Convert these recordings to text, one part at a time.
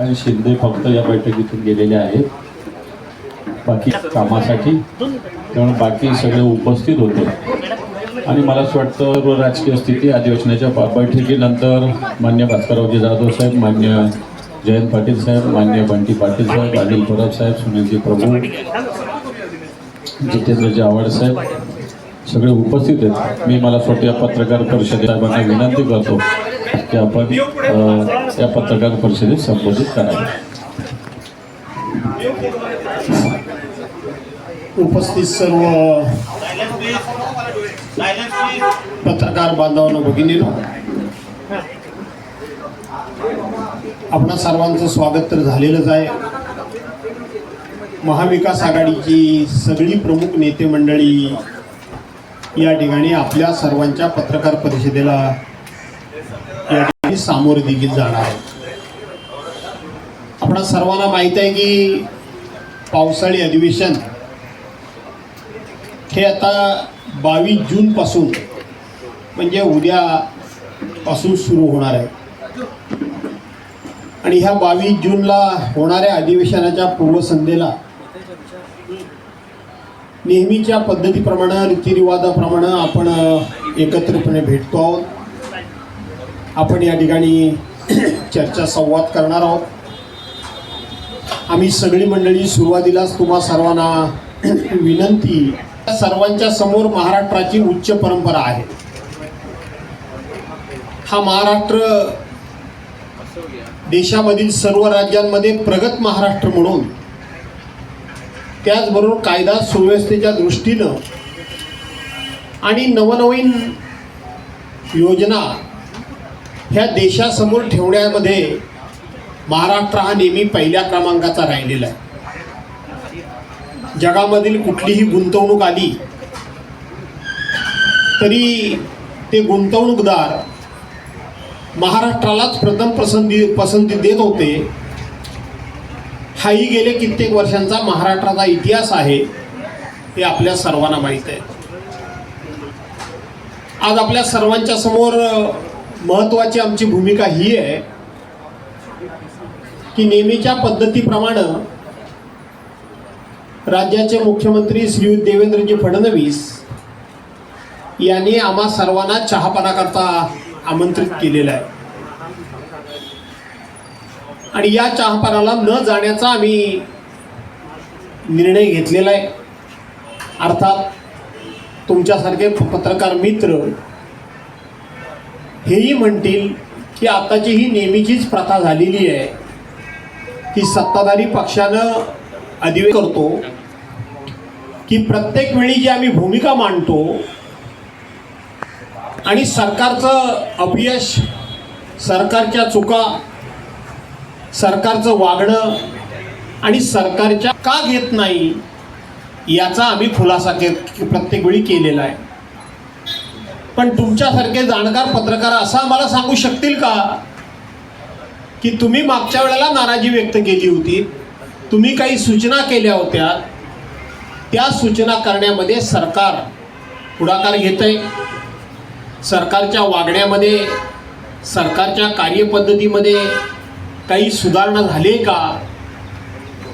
कारण शिंदे फक्त या बैठकीतून गेलेले आहेत बाकी कामासाठी, त्यामुळे बाकी सगळे उपस्थित होते. आणि मला असं वाटतं राजकीय स्थिती अधिवेशनाच्या बैठकीनंतर मान्य भास्कररावजी जाधव साहेब, मान्य जयंत पाटील साहेब, मान्य बंटी पाटील साहेब, अनिल परब साहेब, सुनीलजी प्रभू, जितेंद्रजी आव्हाड साहेब सगळे उपस्थित आहेत. मी मला स्वतः पत्रकार परिषदेत साहेबांना विनंती करतो की आपण या पत्रकार परिषदेत संबोधित करावे. उपस्थित सर्व पत्रकार बांधवांनो, भगिनींनो, आपणा सर्वांचं स्वागत तर झालेलंच आहे. महाविकास आघाडीची सगळी प्रमुख नेते मंडळी या ठिकाणी आपल्या सर्वांच्या पत्रकार परिषदेला या ठिकाणी सामोरे देखील जाणार आहे. आपणा सर्वांना माहीत आहे की पावसाळी अधिवेशन हे आता 22 जूनपासून म्हणजे उद्यापासून सुरू होणार आहे. आणि ह्या 22 जूनला होणाऱ्या अधिवेशनाच्या पूर्वसंध्येला नेहमीच्या पद्धतीप्रमाणे, रीतिरिवाजाप्रमाणे आपण एकत्रितपणे भेटतो आहोत. आपण या ठिकाणी चर्चा संवाद करणार आहोत. आम्ही सगळी मंडळी सुरुवातीलाच तुम्हा सर्वांना विनंती, सर्वांच्या समोर महाराष्ट्राची उच्च परंपरा आहे. हा महाराष्ट्र देशामधील सर्व राज्यांमध्ये प्रगत महाराष्ट्र म्हणून, त्याचबरोबर कायदा सुव्यवस्थेच्या दृष्टीनं आणि नवनवीन योजना ह्या देशासमोर ठेवण्यामध्ये महाराष्ट्र हा नेहमी पहिल्या क्रमांकाचा राहिलेला आहे. जगामधील कुठलीही गुंतवणूक आली तरी ते गुंतवणूकदार महाराष्ट्रालाच प्रथम पसंती देत होते. हाही गेले कित्येक वर्षांचा महाराष्ट्राचा इतिहास आहे, हे आपल्या सर्वांना माहीत आहे. आज आपल्या सर्वांच्या समोर महत्त्वाची आमची भूमिका ही आहे की नेहमीच्या पद्धतीप्रमाणे राज्याचे मुख्यमंत्री श्री देवेंद्रजी फडणवीस यांनी आम्हा सर्वांना चहापानाकरता आमंत्रित केलेलं आहे. आणि या चहापानाला न जाण्याचा आम्ही निर्णय घेतलेला आहे. अर्थात तुमच्यासारखे पत्रकार मित्र हेही म्हणतील की आताची ही नेहमीचीच प्रथा झालेली आहे की सत्ताधारी पक्षानं अधिवेशन करतो की प्रत्येक वेळी जी आम्ही भूमिका मांडतो आणि सरकारचं अपयश, सरकारच्या चुका, सरकारचं वागणं आणि सरकारच्या का घेत नाही याचा आम्ही खुलासा प्रत्येक वेळी केलेला आहे. पण तुमच्यासारखे जाणकार पत्रकार असं आम्हाला सांगू शकतील का की तुम्ही मागच्या वेळेला नाराजी व्यक्त केली होती, तुम्ही काही सूचना केल्या होत्या, त्या सूचना करण्यामध्ये सरकार पुढाकार घेतंय, सरकारच्या वागण्यामध्ये, सरकारच्या कार्यपद्धतीमध्ये काही सुधारणा झाली का,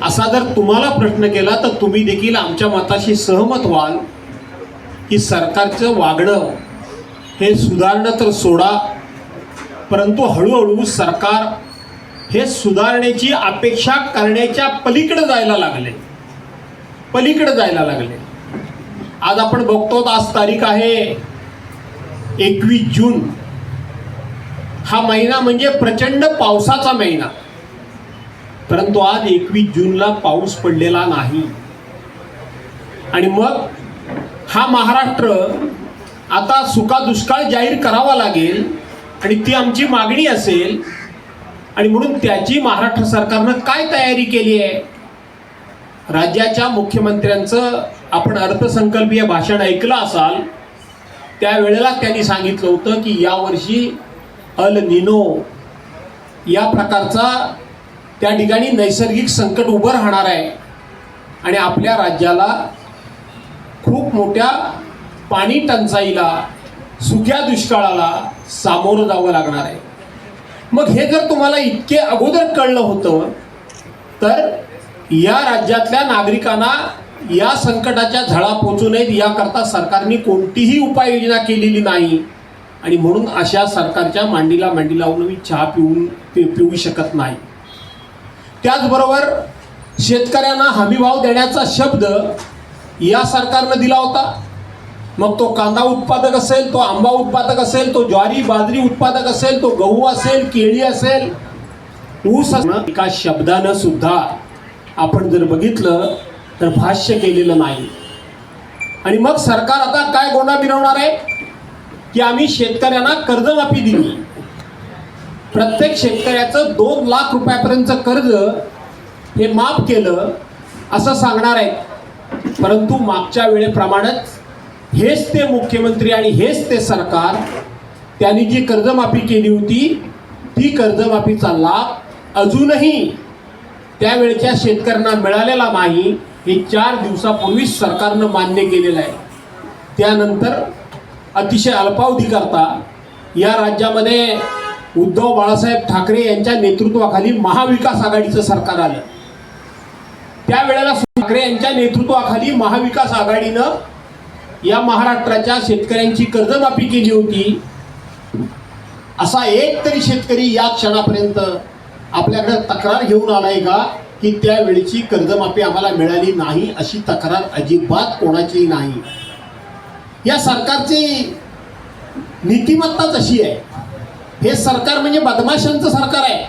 असा जर तुम्हाला प्रश्न केला तर तुम्ही देखील आमच्या मताशी सहमत व्हाल की सरकारचं वागणं हे सुधारणं तर सोडा, परंतु हळूहळू सरकार हे सुधारण्याची अपेक्षा करण्याच्या पलीकडे जायला लागले. आज आपण बघतो, आज तारीख आहे 21 जून. हा महिना म्हणजे प्रचंड पावसाचा महिना, परंतु आज 21 जूनला पाऊस पडलेला नाही. आणि मग हा महाराष्ट्र आता सुका दुष्काळ जाहीर करावा लागेल आणि ती आमची मागणी असेल. आणि म्हणून त्याची महाराष्ट्र सरकारनं काय तयारी केली आहे? राज्याच्या मुख्यमंत्र्यांचं आपण अर्थसंकल्पीय भाषण ऐकलं असाल, त्यावेळेला त्यांनी सांगितलं होतं की यावर्षी अल निनो या प्रकारचा त्या ठिकाणी नैसर्गिक संकट उभं राहणार आहे आणि आपल्या राज्याला खूप मोठ्या पाणी टंचाईला, सुक्या दुष्काळाला सामोरं जावं लागणार आहे. मग हे जर तुम्हाला इतके अगोदर कळलं होतं तर या राज्यातल्या नागरिकांना या संकटाच्या झळा पोचू नयेत याकरता सरकारने कोणतीही उपाययोजना केलेली नाही. आणि म्हणून अशा सरकारच्या मांडीला मांडी लावून मी चहा पिऊ शकत नाही. त्याचबरोबर शेतकऱ्यांना हमीभाव देण्याचा शब्द या सरकारनं दिला होता. मग तो कांदा उत्पादक असेल, तो आंबा उत्पादक असेल, तो ज्वारी बाजरी उत्पादक असेल, तो गहू असेल, केळी असेल, ऊस असेल, एका शब्दानं सुद्धा आपण जर बघितलं तर भाष्य केलेलं नाही. आणि मग सरकार आता काय गोंडा मिरवणार आहे की आम्ही शेतकऱ्यांना कर्जमाफी दिली. प्रत्येक शेतकऱ्याचं 2 लाख रुपयापर्यंतचं कर्ज हे माफ केलं असं सांगणार आहे. परंतु मागच्या वेळेप्रमाणेच हेच ते मुख्यमंत्री आणि हेच ते सरकार त्यांनी जी कर्जमाफी केली होती ती कर्जमाफीचा लाभ अजूनही त्यावेळच्या शेतकऱ्यांना मिळालेला नाही. हे 4 दिवसापूर्वीच सरकारनं मान्य केलेलं आहे. त्यानंतर अतिशय अल्पावधीकरता या राज्यामध्ये उद्धव बाळासाहेब ठाकरे यांच्या नेतृत्वाखाली महाविकास आघाडीचं सरकार आलं. त्यावेळेला ठाकरे यांच्या नेतृत्वाखाली महाविकास आघाडीनं या महाराष्ट्राच्या शेतकऱ्यांची कर्जमाफी केली होती. असा एक तरी शेतकरी या क्षणापर्यंत आपल्याकडे तक्रार घेऊन आलाय का की त्यावेळीची कर्जमाफी आम्हाला मिळाली नाही? अशी तक्रार अजिबात कोणाचीही नाही. या सरकारची नीतिमत्ताच अशी आहे. हे सरकार म्हणजे बदमाशांचं सरकार आहे.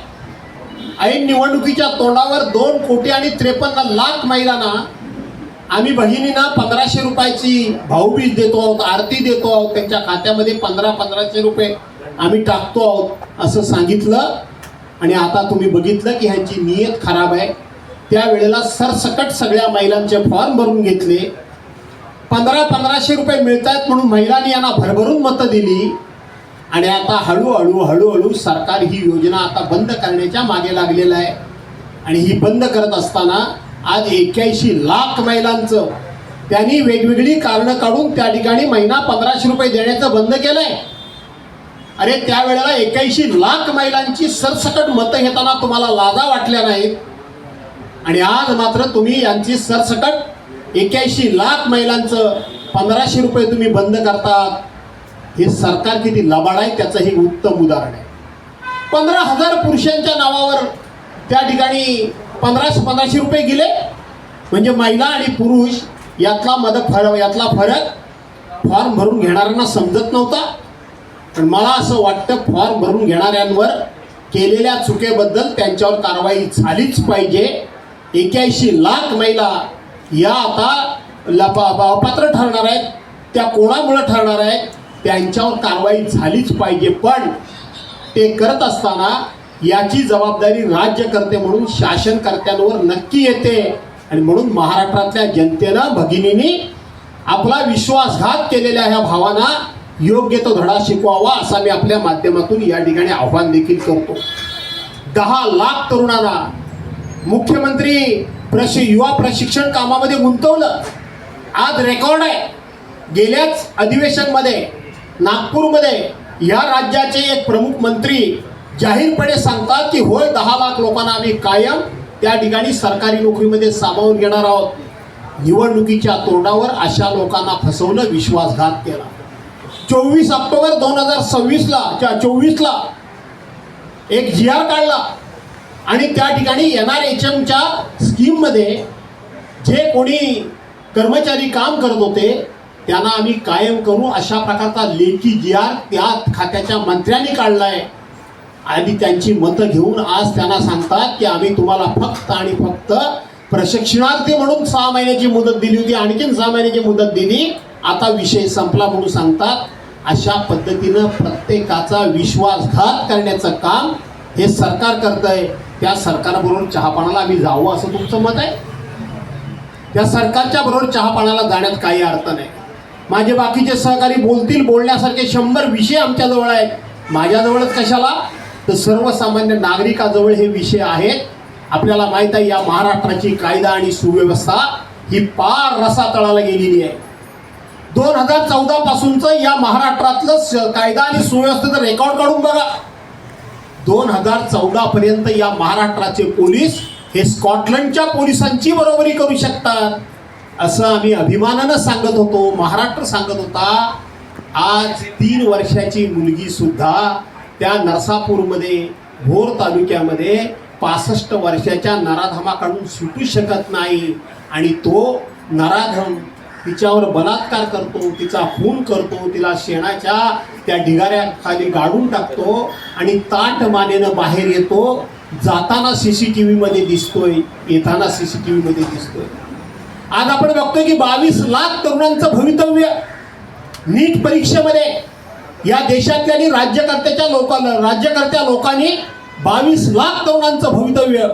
ऐन निवडणुकीच्या तोंडावर 2,53,00,000 महिलांना आम्ही बहिणींना 1,500 रुपयाची भाऊबीज देतो आहोत, आरती देतो आहोत, त्यांच्या खात्यामध्ये 1,500 रुपये आम्ही टाकतो आहोत असं सांगितलं. आणि आता तुम्ही बघितलं की ह्यांची नियत खराब आहे. त्यावेळेला सरसकट सगळ्या महिलांचे फॉर्म भरून घेतले. 1,500 रुपये मिळत आहेत म्हणून महिलांनी यांना भरभरून मतं दिली. आणि आता हळूहळू सरकार ही योजना आता बंद करण्याच्या मागे लागलेलं आहे. आणि ही बंद करत असताना आज 81 लाख महिलांचं त्यांनी वेगवेगळी कारणं काढून त्या ठिकाणी महिना 1,500 रुपये देण्याचं बंद केलंय. अरे त्यावेळेला 81 लाख महिलांची सरसकट मतं घेताना तुम्हाला लाजा वाटल्या नाहीत. आणि आज मात्र तुम्ही यांची सरसकट 81 लाख महिलांचं 1,500 रुपये तुम्ही बंद करतात. हे सरकार किती लबाड आहे त्याचं हे उत्तम उदाहरण आहे. 15,000 पुरुषांच्या नावावर त्या ठिकाणी 1,500 रुपये गेले. म्हणजे महिला आणि पुरुष यातला फरक फॉर्म भरून घेणाऱ्यांना समजत नव्हता. पण मला असं वाटतं फॉर्म भरून घेणाऱ्यांवर केलेल्या चुकीबद्दल त्यांच्यावर कारवाई झालीच पाहिजे. 81 लाख महिला या आता अपात्र ठरणार आहेत. त्या कोणामुळे ठरणार आहेत त्यांच्यावर कारवाई झालीच पाहिजे. पण ते करत असताना याची जबाबदारी राज्यकर्ते म्हणून शासनकर्त्यांवर नक्की येते. आणि म्हणून महाराष्ट्रातल्या जनतेनं भगिनींनी आपला विश्वासघात केलेल्या ह्या भावांना योग्य तो धडा शिकवावा असा मी आपल्या माध्यमातून या ठिकाणी आव्हान देखील करतो. 10 लाख तरुणांना मुख्यमंत्री युवा प्रशिक्षण कामामध्ये गुंतवलं. आज रेकॉर्ड आहे. गेल्याच अधिवेशनमध्ये नागपूरमध्ये या राज्याचे एक प्रमुख मंत्री जाहीरपणे सांगतात की होय 10 लाख लोकांना आम्ही कायम त्या ठिकाणी सरकारी नोकरीमध्ये सामावून घेणार आहोत. निवडणुकीच्या तोंडावर अशा लोकांना फसवलं, विश्वासघात केला. 24 ऑक्टोबर 2024ला एक GR काढला आणि त्या ठिकाणी NRHMच्या स्कीममध्ये जे कोणी कर्मचारी काम करत होते त्यांना आम्ही कायम करू अशा प्रकारचा लेखी GR त्या खात्याच्या मंत्र्यांनी काढलाय. आणि त्यांची मतं घेऊन आज त्यांना सांगतात की आम्ही तुम्हाला फक्त आणि फक्त प्रशिक्षणार्थी म्हणून 6 महिन्याची मुदत दिली होती, आणखीन 6 महिन्याची मुदत दिली, आता विषय संपला म्हणून सांगतात. अशा पद्धतीनं प्रत्येकाचा विश्वासघात करण्याचं काम हे सरकार करतंय. त्या सरकारबरोबर चहापाण्याला आम्ही जावं असं तुमचं मत आहे? त्या सरकारच्या बरोबर चहापाण्याला जाण्यात काही अर्थ नाही. माझे बाकीचे सहकारी बोलतील, बोलण्यासारखे 100 विषय आमच्याजवळ आहेत. माझ्याजवळच कशाला तर सर्वसामान्य नागरिकाजवळ हे विषय आहेत. आपल्याला माहीत आहे या महाराष्ट्राची कायदा आणि सुव्यवस्था ही पार रसातळाला गेलेली आहे. 2014 पासूनचं या महाराष्ट्रातलं कायदा आणि सुव्यवस्थेचं रेकॉर्ड काढून बघा. 2014 पर्यंत या महाराष्ट्राचे पोलीस हे स्कॉटलंडच्या पोलिसांची बरोबरी करू शकतात असं आम्ही अभिमानानं सांगत होतो, महाराष्ट्र सांगत होता. आज 3 वर्षाची मुलगी सुद्धा त्या नरसापूरमध्ये भोर तालुक्यामध्ये 65 वर्षाच्या नराधमाकडून सुटू शकत नाही आणि तो नराधम तिच्यावर बलात्कार करतो, तिचा खून करतो, तिला शेणाच्या त्या ढिगाऱ्याखाली गाडून टाकतो आणि ताट मानेनं बाहेर येतो. जाताना CCTV मध्ये दिसतोय, येताना CCTV मध्ये दिसतोय. आज आपण बघतोय की 22 लाख तरुणांचं भवितव्य नीट परीक्षेमध्ये या देशातल्या आणि राज्यकर्त्या लोकांनी 22 लाख तरुणांचं भवितव्य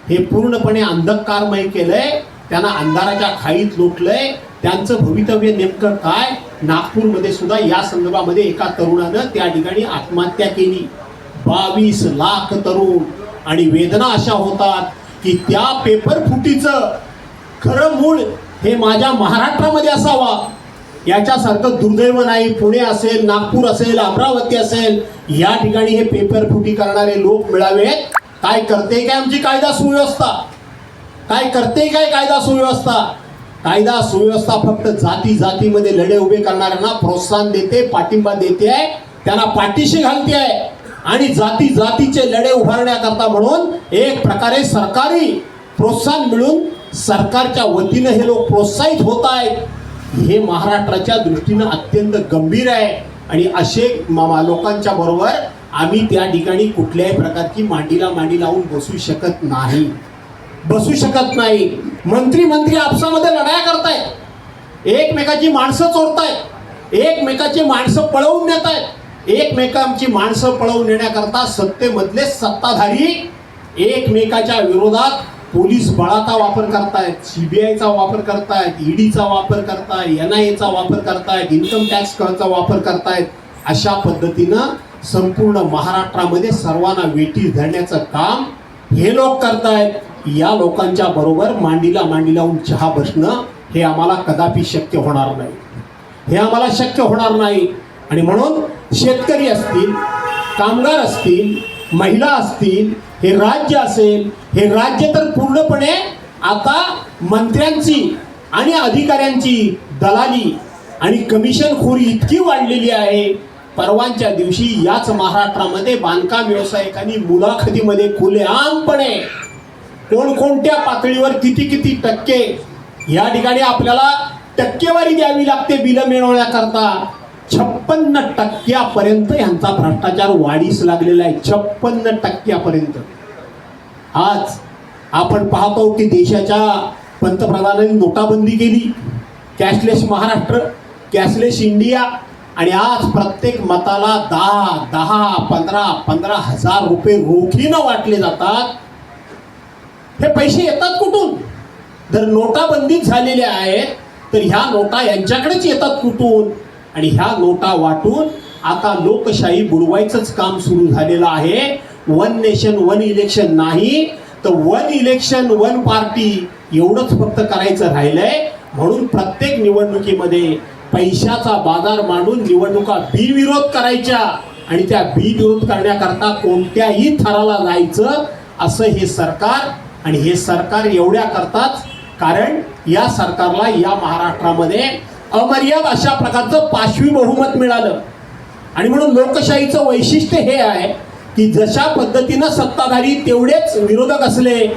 हे पूर्णपणे अंधकारमय केलंय. त्यांना अंधाराच्या खाईत लोटलंय. त्यांचं भवितव्य नेमकं काय? नागपूरमध्ये सुद्धा या संदर्भामध्ये एका तरुणानं त्या ठिकाणी आत्महत्या केली. 22 लाख तरुण. आणि वेदना अशा होतात की त्या पेपर फुटीचं खरं मूळ हे माझ्या महाराष्ट्रामध्ये असावा याच्यासारखं दुर्दैव नाही. पुणे असेल, नागपूर असेल, अमरावती असेल, या ठिकाणी हे पेपर फुटी करणारे लोक मिळावेत. काय करते काय आमची कायदा सुव्यवस्था? काय करते काय कायदा सुव्यवस्था? कायदा सुव्यवस्था फक्त जातीमध्ये लढे उभे करणाऱ्यांना प्रोत्साहन देते, पाठिंबा देते आहे, त्यांना पाठीशी घालते आहे आणि जातीचे लढे उभारण्याकरता म्हणून एक प्रकारे सरकारी प्रोत्साहन मिळून सरकारच्या वतीनं हे लोक प्रोत्साहित होत आहेत. हे महाराष्ट्राच्या दृष्टीनं अत्यंत गंभीर आहे आणि असे लोकांच्या बरोबर आम्ही त्या ठिकाणी कुठल्याही प्रकारची मांडीला मांडी लावून बसू शकत नाही. मंत्री आपसामध्ये लढाया करतायत, एकमेकाची माणसं चोरतायत, एकमेकाची माणसं पळवून नेत आहेत. एकमेकांची माणसं पळवून नेण्याकरता सत्तेमधले सत्ताधारी एकमेकाच्या विरोधात पोलीस बळाचा वापर करतायत, CBIचा वापर करतायत, EDचा वापर करतायत, NIAचा वापर करतायत, इन्कम टॅक्सचा वापर करतायत. अशा पद्धतीनं संपूर्ण महाराष्ट्रामध्ये सर्वांना वेठी धरण्याचं काम हे लोक करतायत. या लोकांच्या बरोबर मांडीला मांडी लावून चहा बसणं हे आम्हाला कदापि शक्य होणार नाही. आणि म्हणून शेतकरी असतील, कामगार असतील, महिला असतील, हे राज्य असेल, हे राज्य तर पूर्णपणे आता मंत्र्यांची आणि अधिकाऱ्यांची दलाली आणि कमिशनखोरी इतकी वाढलेली आहे. परवांच्या दिवशी याच महाराष्ट्रामध्ये बांधकाम व्यावसायिकांनी मुलाखतीमध्ये खुलेआमपणे कोणकोणत्या पातळीवर किती टक्के या ठिकाणी आपल्याला टक्केवारी द्यावी लागते बिलं मिळवण्याकरता, 56% यांचा भ्रष्टाचार वाढीस लागलेला आहे. 56%. आज आपण पाहतो की देशाच्या पंतप्रधानांनी नोटाबंदी केली, कॅशलेस महाराष्ट्र, कॅशलेस इंडिया, आणि आज प्रत्येक मताला 10, 15 रुपये रोखीनं वाटले जातात. हे पैसे येतात कुठून? जर नोटाबंदी झालेल्या आहेत तर ह्या नोटा यांच्याकडेच येतात कुठून? आणि ह्या नोटा वाटून आता लोकशाही बुडवायचंच काम सुरू झालेलं आहे. 1 नेशन 1 इलेक्शन नाही तर 1 इलेक्शन 1 पार्टी एवढंच फक्त करायचं राहिलंय. म्हणून प्रत्येक निवडणुकीमध्ये पैशाचा बाजार मांडून निवडणुका बिनविरोध करायच्या आणि त्या बिनविरोध करण्याकरता कोणत्याही थराला जायचं असं हे सरकार. आणि हे सरकार एवढ्या करताच कारण या सरकारला या महाराष्ट्रामध्ये अमर्याद अशा प्रकारचं पाशवी बहुमत मिळालं. आणि म्हणून लोकशाहीचं वैशिष्ट्य हे आहे की जशा पद्धतीनं सत्ताधारी तेवढेच विरोधक असले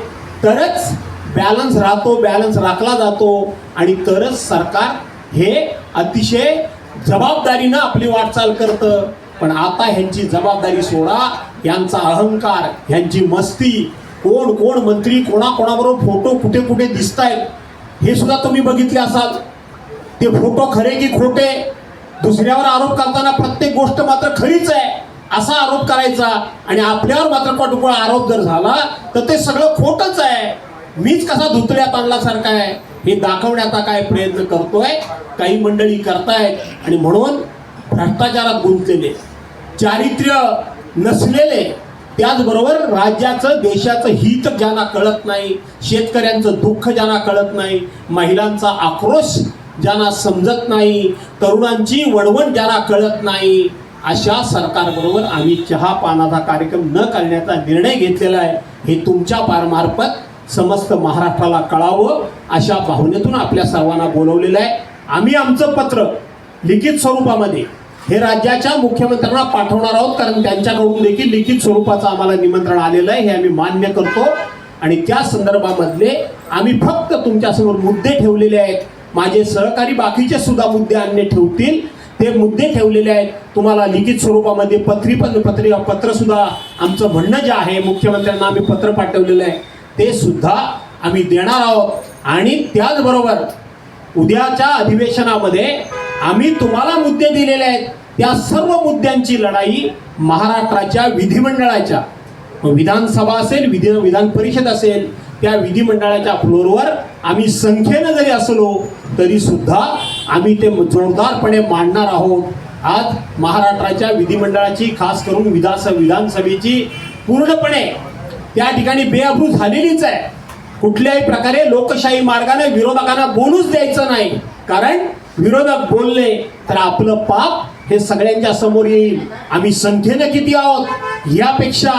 तरच बॅलन्स राखला जातो आणि तरच सरकार हे अतिशय जबाबदारीनं आपली वाटचाल करतं. पण आता ह्यांची जबाबदारी सोडा, यांचा अहंकार, ह्यांची मस्ती, कोण मंत्री कोणाबरोबर फोटो कुठे दिसतायत हे सुद्धा तुम्ही बघितले असाल. ते फोटो खरे की खोटे, दुसऱ्यावर आरोप करताना प्रत्येक गोष्ट मात्र खरीच आहे असा आरोप करायचा आणि आपल्यावर मात्र कटुकळा आरोप जर झाला तर ते सगळं खोटच आहे, मीच कसा धुतल्यात आणल्यासारखा आहे हे दाखवण्याचा काय प्रयत्न करतोय काही मंडळी करतायत. आणि म्हणून भ्रष्टाचारात गुंतलेले, चारित्र्य नसलेले, त्याचबरोबर राज्याचं देशाचं हित ज्यांना कळत नाही, शेतकऱ्यांचं दुःख ज्यांना कळत नाही, महिलांचा आक्रोश ज्यांना समजत नाही, तरुणांची वणवण ज्यांना कळत नाही, अशा सरकारबरोबर आम्ही चहा पानाचा कार्यक्रम न करण्याचा निर्णय घेतलेला आहे. हे तुमच्या मार्फत समस्त महाराष्ट्राला कळावं अशा भावनेतून आपल्या सर्वांना बोलवलेलं आहे. आम्ही आमचं पत्र लिखित स्वरूपामध्ये हे राज्याच्या मुख्यमंत्र्यांना पाठवणार आहोत, कारण त्यांच्याकडून देखील लिखित स्वरूपाचं आम्हाला निमंत्रण आलेलं आहे. हे आम्ही मान्य करतो आणि त्या संदर्भामधले आम्ही फक्त तुमच्यासमोर मुद्दे ठेवलेले आहेत. माझे सहकारी बाकीचे सुद्धा मुद्दे अन्य ठेवतील, ते मुद्दे ठेवलेले आहेत. तुम्हाला लिखित स्वरूपामध्ये पत्र सुद्धा आमचं म्हणणं जे आहे मुख्यमंत्र्यांना आम्ही पत्र पाठवलेलं आहे ते सुद्धा आम्ही देणार आहोत. आणि त्याचबरोबर उद्याच्या अधिवेशनामध्ये आम्ही तुम्हाला मुद्दे दिलेले आहेत. त्या सर्व मुद्द्यांची लढाई महाराष्ट्राच्या विधिमंडळाच्या विधानसभा असेल, विधान परिषद असेल, त्या विधिमंडळाच्या फ्लोअरवर आम्ही संख्येनं जरी असलो तरी सुद्धा आम्ही ते जोरदारपणे मांडणार आहोत. आज महाराष्ट्राच्या विधिमंडळाची खास करून विधानसभेची पूर्णपणे त्या ठिकाणी बेअब्रू झालेलीच आहे. कुठल्याही प्रकारे लोकशाही मार्गाने विरोधकांना बोलूच द्यायचं नाही, कारण विरोधक बोलले तर आपलं पाप हे सगळ्यांच्या समोर येईल. आम्ही संख्येनं किती आहोत यापेक्षा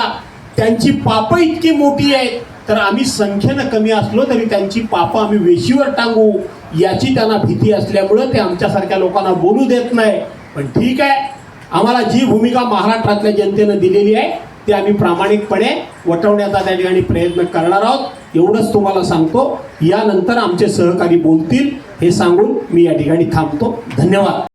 त्यांची पापं इतकी मोठी आहेत, तर आम्ही संख्येनं कमी असलो तरी त्यांची पापं आम्ही वेशीवर टांगू याची त्यांना भीती असल्यामुळं ते आमच्यासारख्या लोकांना बोलू देत नाही. पण ठीक आहे, आम्हाला जी भूमिका महाराष्ट्रातल्या जनतेनं दिलेली आहे ते आम्ही प्रामाणिकपणे वटवण्याचा त्या ठिकाणी प्रयत्न करणार आहोत. एवढंच तुम्हाला सांगतो. यानंतर आमचे सहकारी बोलतील हे सांगून मी या ठिकाणी थांबतो. धन्यवाद.